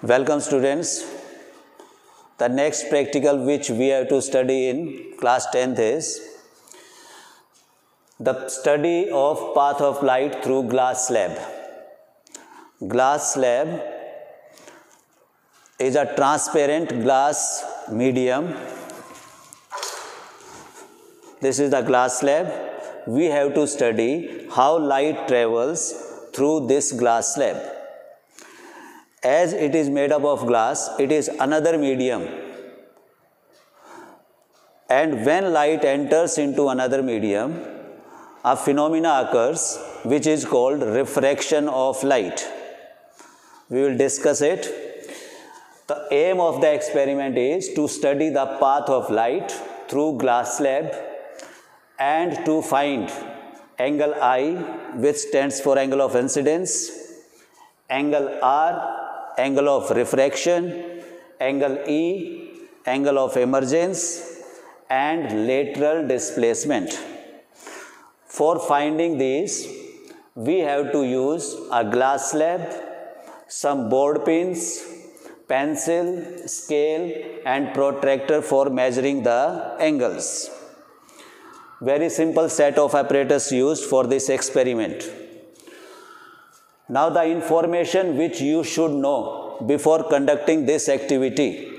Welcome students. The next practical which we have to study in class 10th is the study of path of light through glass slab. Glass slab is a transparent glass medium. This is the glass slab. We have to study how light travels through this glass slab. As it is made up of glass, it is another medium. And when light enters into another medium, a phenomena occurs which is called refraction of light. We will discuss it. The aim of the experiment is to study the path of light through glass slab and to find angle I, which stands for angle of incidence, angle R, angle of refraction, angle E, angle of emergence, and lateral displacement. For finding these, we have to use a glass slab, some board pins, pencil, scale, and protractor for measuring the angles. Very simple set of apparatus used for this experiment. Now the information which you should know before conducting this activity,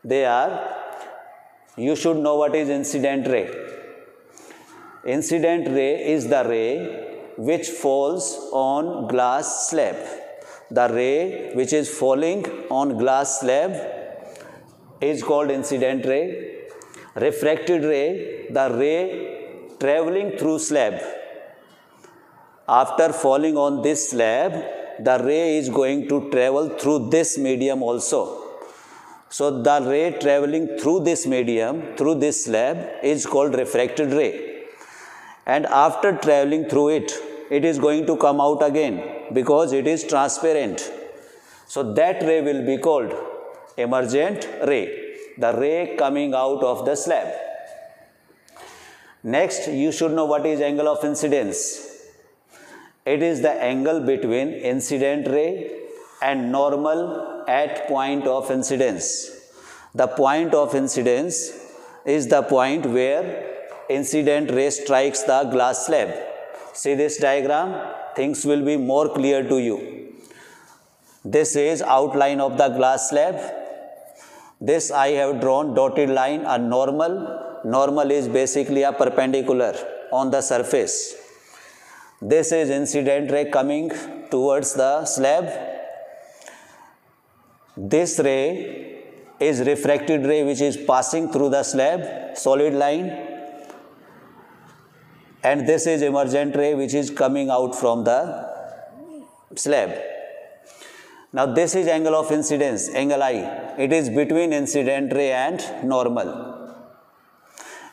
you should know what is incident ray. Incident ray is the ray which falls on glass slab. The ray which is falling on glass slab is called incident ray. Refracted ray, the ray traveling through slab. After falling on this slab, the ray is going to travel through this medium also. So the ray traveling through this medium, through this slab, is called refracted ray. And after traveling through it, it is going to come out again because it is transparent. So that ray will be called emergent ray. The ray coming out of the slab. Next, you should know what is angle of incidence. It is the angle between incident ray and normal at point of incidence. The point of incidence is the point where incident ray strikes the glass slab. See this diagram? Things will be more clear to you. This is outline of the glass slab. This I have drawn dotted line, a normal. Normal is basically a perpendicular on the surface. This is incident ray coming towards the slab. This ray is refracted ray which is passing through the slab, solid line. And this is emergent ray which is coming out from the slab. Now this is angle of incidence, angle I. It is between incident ray and normal.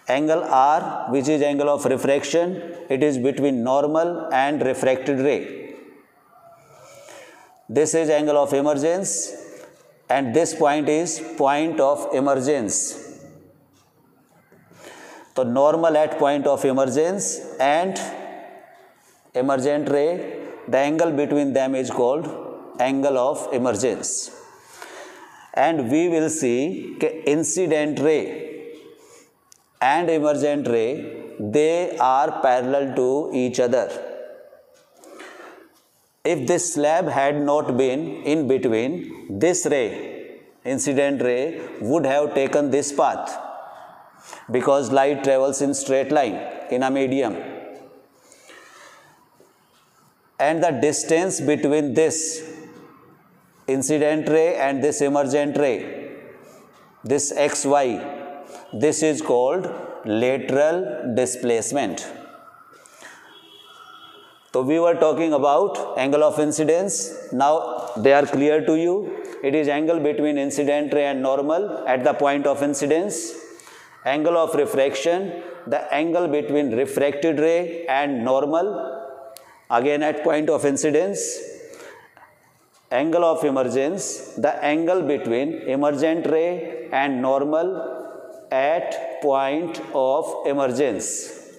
Angle R, which is angle of refraction, it is between normal and refracted ray. This is angle of emergence, and this point is point of emergence. So normal at point of emergence and emergent ray, the angle between them is called angle of emergence. And we will see incident ray and emergent ray, they are parallel to each other. If this slab had not been in between, this ray, incident ray, would have taken this path because light travels in straight line in a medium. And the distance between this incident ray and this emergent ray, this xy, this is called lateral displacement. So we were talking about angle of incidence. Now they are clear to you. It is angle between incident ray and normal at the point of incidence. Angle of refraction, the angle between refracted ray and normal, again at point of incidence. Angle of emergence, the angle between emergent ray and normal at point of emergence.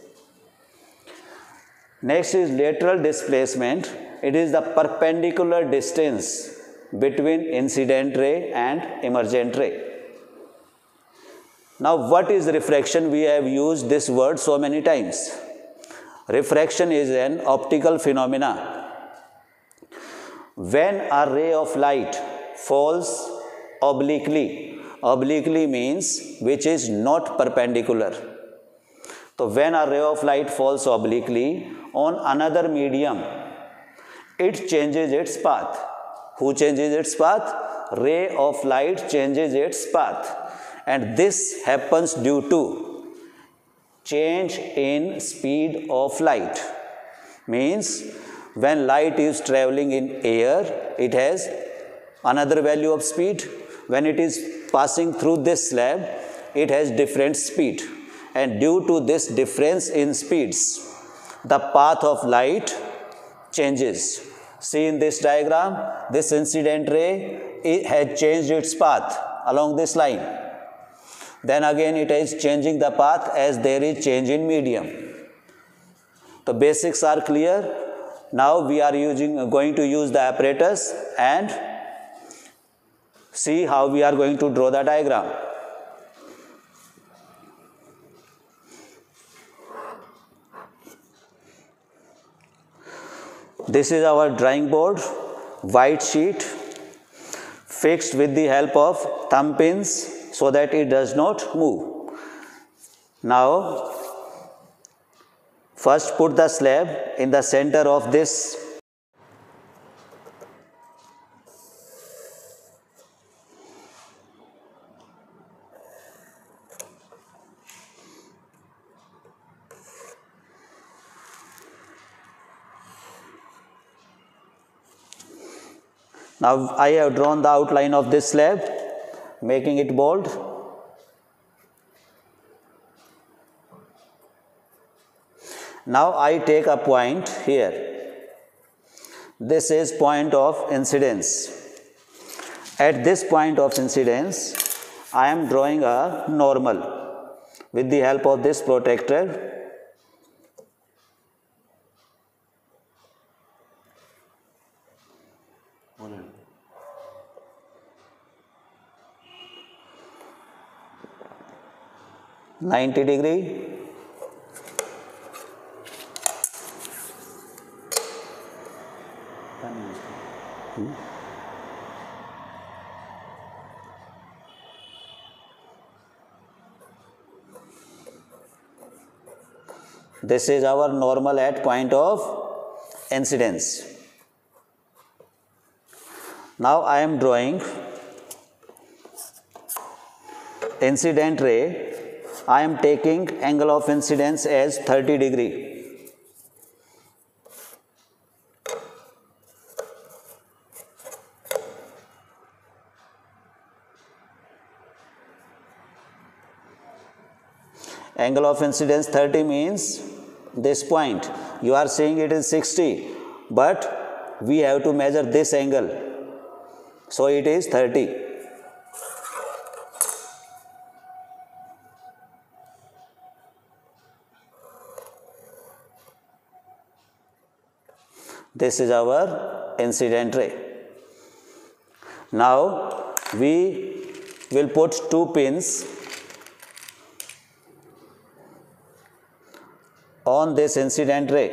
Next is lateral displacement. It is the perpendicular distance between incident ray and emergent ray. Now, what is refraction? We have used this word so many times. Refraction is an optical phenomena. When a ray of light falls obliquely means which is not perpendicular. So when a ray of light falls obliquely on another medium, it changes its path. Who changes its path? Ray of light changes its path. And this happens due to change in speed of light. Means when light is traveling in air, it has another value of speed. When it is passing through this slab, it has different speed. And due to this difference in speeds, the path of light changes. See in this diagram, this incident ray has changed its path along this line. Then again it is changing the path as there is change in medium. The basics are clear. Now we are going to use the apparatus and see how we are going to draw the diagram. This is our drawing board, white sheet, fixed with the help of thumb pins so that it does not move. Now, first put the slab in the center of this. Now I have drawn the outline of this slab, making it bold. Now I take a point here. This is point of incidence. At this point of incidence, I am drawing a normal with the help of this protractor. (90°). This is our normal at point of incidence. Now I am drawing incident ray. I am taking angle of incidence as 30°. Angle of incidence 30 means this point. You are saying it is 60, but we have to measure this angle. So it is 30. This is our incident ray. Now we will put two pins on this incident ray.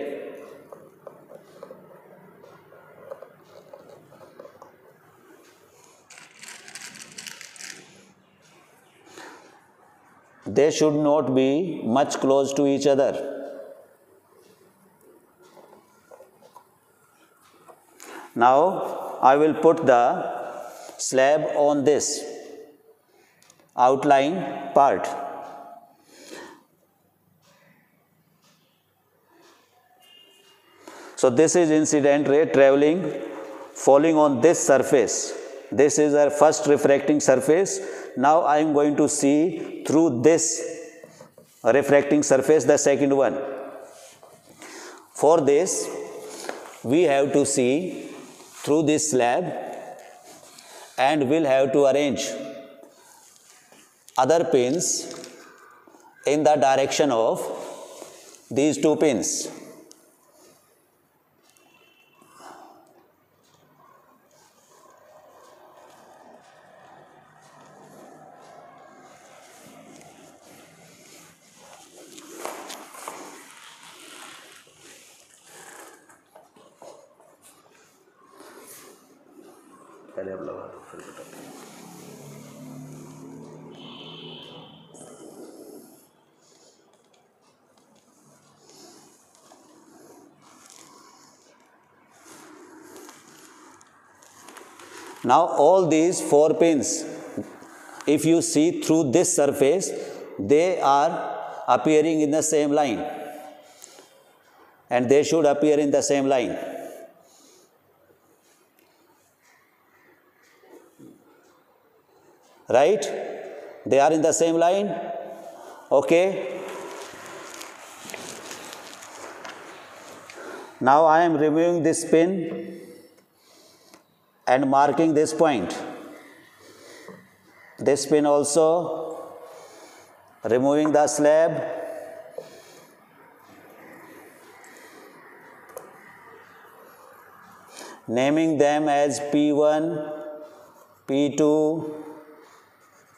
They should not be much close to each other. Now I will put the slab on this outline part. So this is incident ray traveling, falling on this surface. This is our first refracting surface. Now I am going to see through this refracting surface the second one. For this, we have to see through this slab and we'll have to arrange other pins in the direction of these two pins. पहले अब लगा दो फिर बताओ। Now all these 4 pins, if you see through this surface, they are appearing in the same line, and they should appear in the same line. Right? They are in the same line. Okay. Now I am removing this pin and marking this point. This pin also, removing the slab, naming them as P1, P2,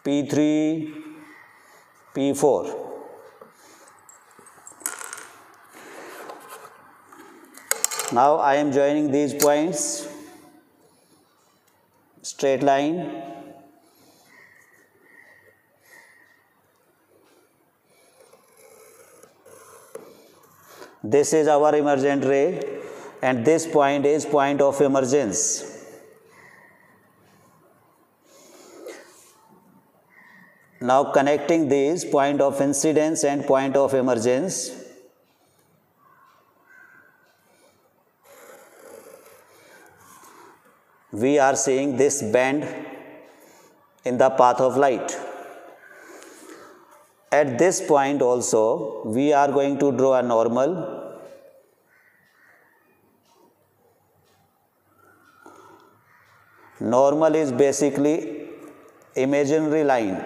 P3, P4. Now I am joining these points, straight line. This is our emergent ray, and this point is point of emergence. Now connecting these point of incidence and point of emergence, we are seeing this bend in the path of light. At this point also, we are going to draw a normal. Normal is basically imaginary line,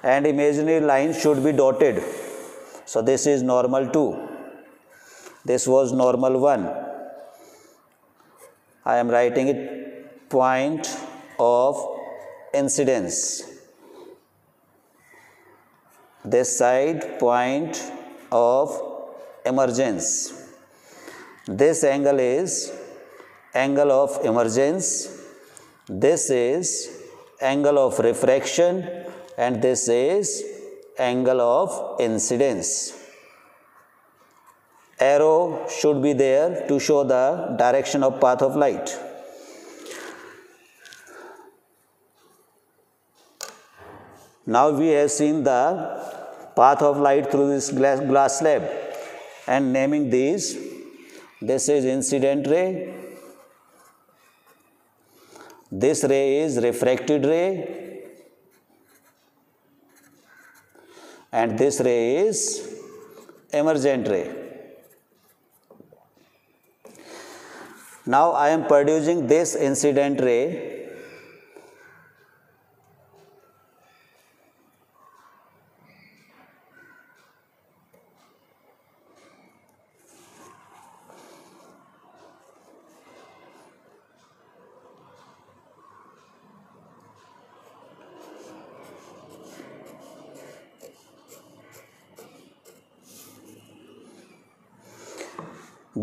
and imaginary line should be dotted. So this is normal 2. This was normal 1. I am writing it point of incidence. This side point of emergence. This angle is angle of emergence. This is angle of refraction, and this is angle of incidence. Arrow should be there to show the direction of path of light. Now we have seen the path of light through this glass slab, and naming these. This is incident ray, this ray is refracted ray, and this ray is emergent ray. Now I am producing this incident ray.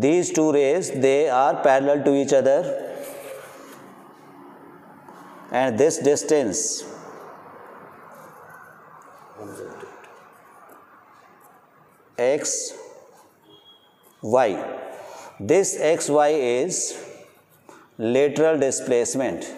These two rays, they are parallel to each other, and this distance x, y. This x, y is lateral displacement.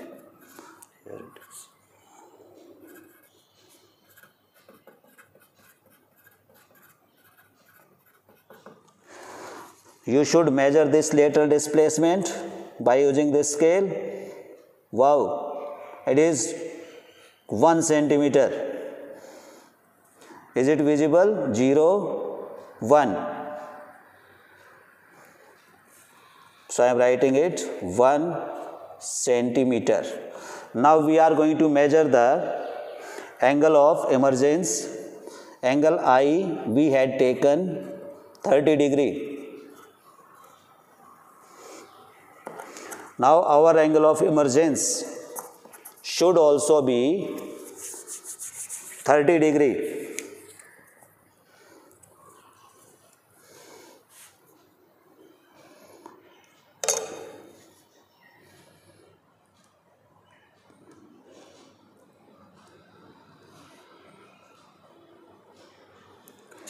You should measure this lateral displacement by using this scale. Wow, it is 1 centimeter. Is it visible? 0, 1. So I am writing it 1 centimeter. Now we are going to measure the angle of emergence. Angle I we had taken 30 degree. Now our angle of emergence should also be 30 degree.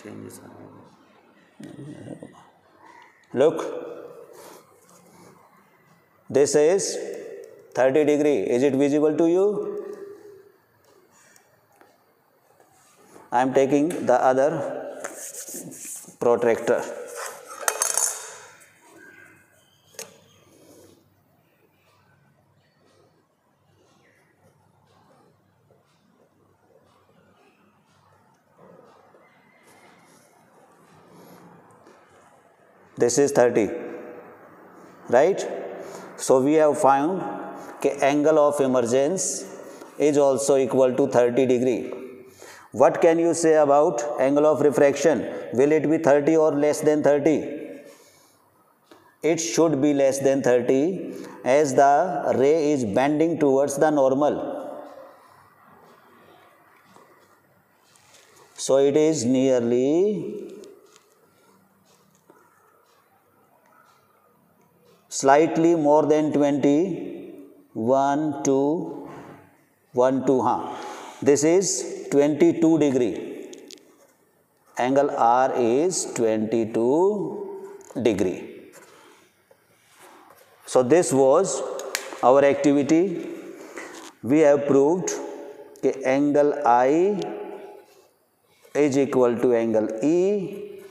changes are made. Look, this is 30 degree. Is it visible to you? I am taking the other protractor. This is 30, right? So we have found that angle of emergence is also equal to 30 degree. What can you say about angle of refraction? Will it be 30 or less than 30? It should be less than 30 as the ray is bending towards the normal. So it is nearly slightly more than 20, 1, 2, 1, 2, This is 22 degree. Angle R is 22 degree. So this was our activity. We have proved that angle I is equal to angle E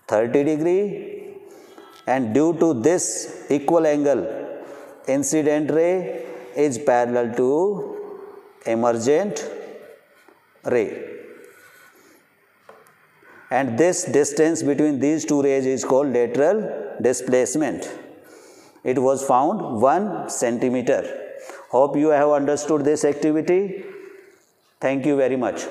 30 degree. And due to this equal angle, incident ray is parallel to emergent ray. And this distance between these two rays is called lateral displacement. It was found 1 centimeter. Hope you have understood this activity. Thank you very much.